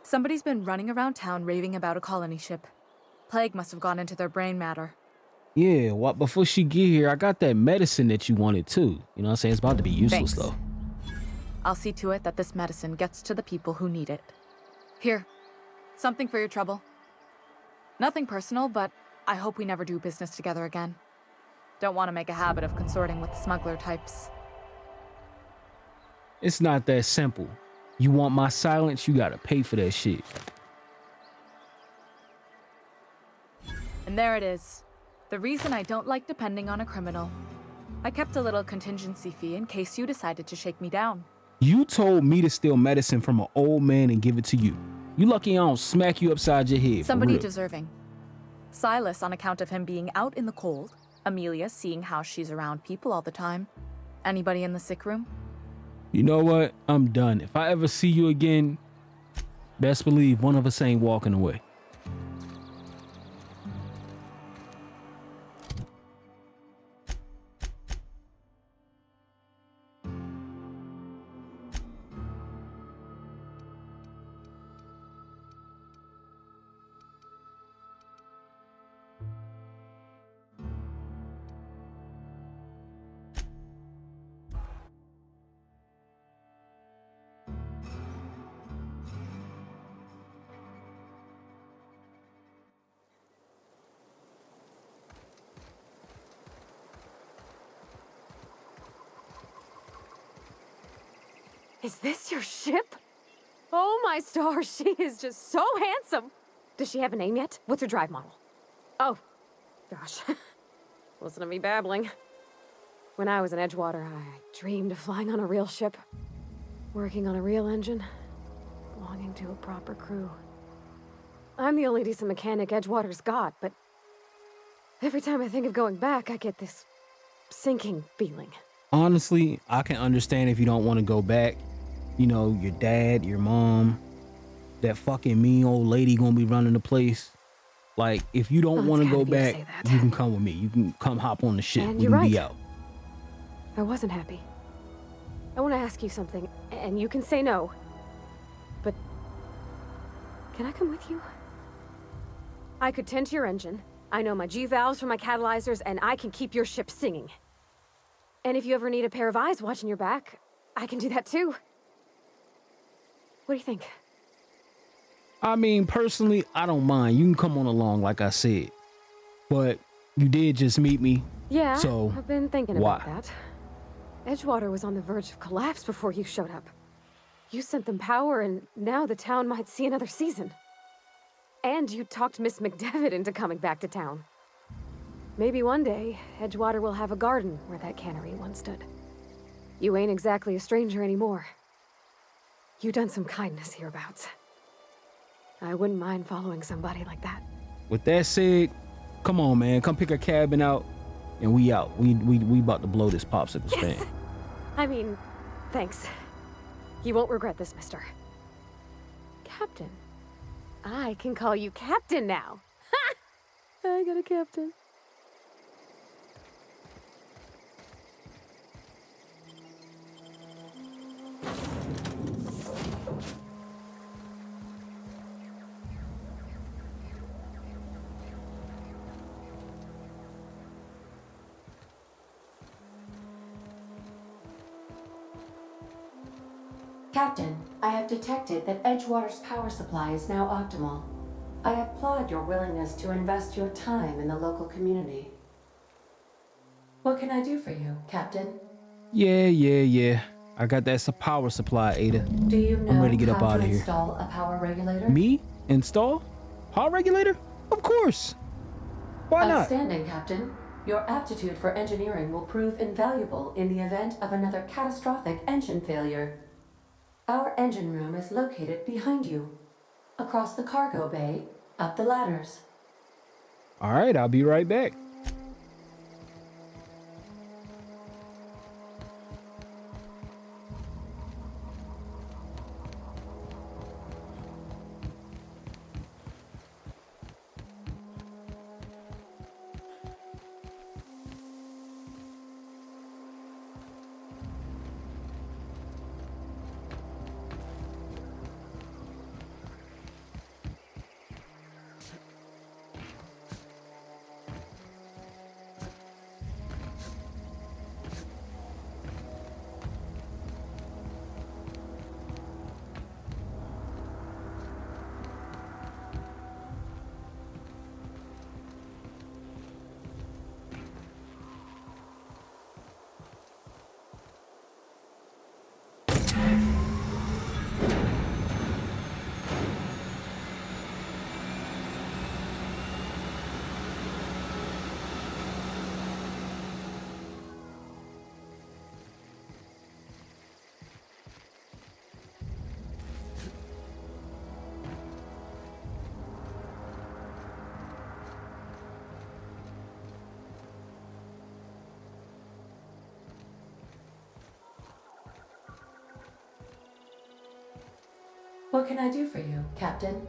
Somebody's been running around town raving about a colony ship. Plague must have gone into their brain matter. Yeah, well, before she get here, I got that medicine that you wanted too. You know what I'm saying? It's about to be useless Thanks. though. I'll see to it that this medicine gets to the people who need it. Here, something for your trouble. Nothing personal, but I hope we never do business together again. Don't want to make a habit of consorting with smuggler types. It's not that simple. You want my silence, you gotta pay for that shit. And there it is. The reason I don't like depending on a criminal. I kept a little contingency fee in case you decided to shake me down. You told me to steal medicine from an old man and give it to you. You lucky I don't smack you upside your head. Somebody for real. deserving. Silas on account of him being out in the cold. Amelia seeing how she's around people all the time. Anybody in the sick room? You know what? I'm done. If I ever see you again, best believe one of us ain't walking away. Is this your ship? Oh my stars, she is just so handsome. Does she have a name yet? What's her drive model? Oh, gosh. Listen to me babbling. When I was in Edgewater, I dreamed of flying on a real ship, working on a real engine, belonging to a proper crew. I'm the only decent mechanic Edgewater's got, but every time I think of going back, I get this sinking feeling. Honestly, I can understand if you don't want to go back. You know, your dad, your mom, that fucking mean old lady gonna be running the place. Like, if you don't want to go back, you can come with me. You can come hop on the ship. And We you're can right. be out. I wasn't happy. I want to ask you something, and you can say no. But can I come with you? I could tend to your engine. I know my G-valves from my catalyzers, and I can keep your ship singing. And if you ever need a pair of eyes watching your back, I can do that too. What do you think? I mean, personally, I don't mind. You can come on along, like I said. But you did just meet me. Yeah, so I've been thinking why? about that. Edgewater was on the verge of collapse before you showed up. You sent them power, and now the town might see another season. And you talked Miss McDevitt into coming back to town. Maybe one day, Edgewater will have a garden where that cannery once stood. You ain't exactly a stranger anymore. You done some kindness hereabouts. I wouldn't mind following somebody like that. With that said, come on, man. Come pick a cabin out, and we out. We about to blow this popsicle stand. I mean, thanks. You won't regret this, mister. Captain. I can call you Captain now. Ha! I got a captain. Captain, I have detected that Edgewater's power supply is now optimal. I applaud your willingness to invest your time in the local community. What can I do for you, Captain? Yeah. I got that power supply, Ada. Do you know I'm ready to get up how out to of here. install a power regulator? Me? Install? Power regulator? Of course. Why not? Outstanding, Captain. Your aptitude for engineering will prove invaluable in the event of another catastrophic engine failure. Our engine room is located behind you. Across the cargo bay, up the ladders. All right, I'll be right back. What can I do for you, Captain?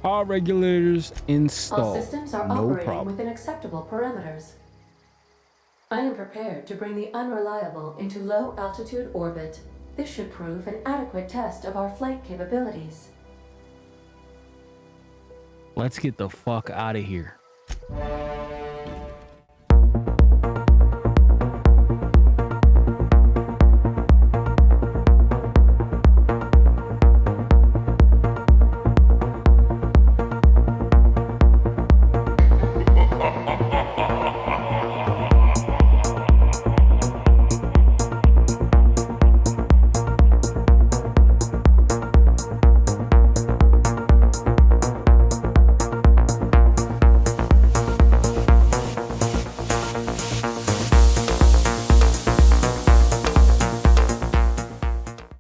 Power regulators All installed. systems are No operating problem. within acceptable parameters. I am prepared to bring the unreliable into low-altitude orbit. This should prove an adequate test of our flight capabilities. Let's get the fuck out of here.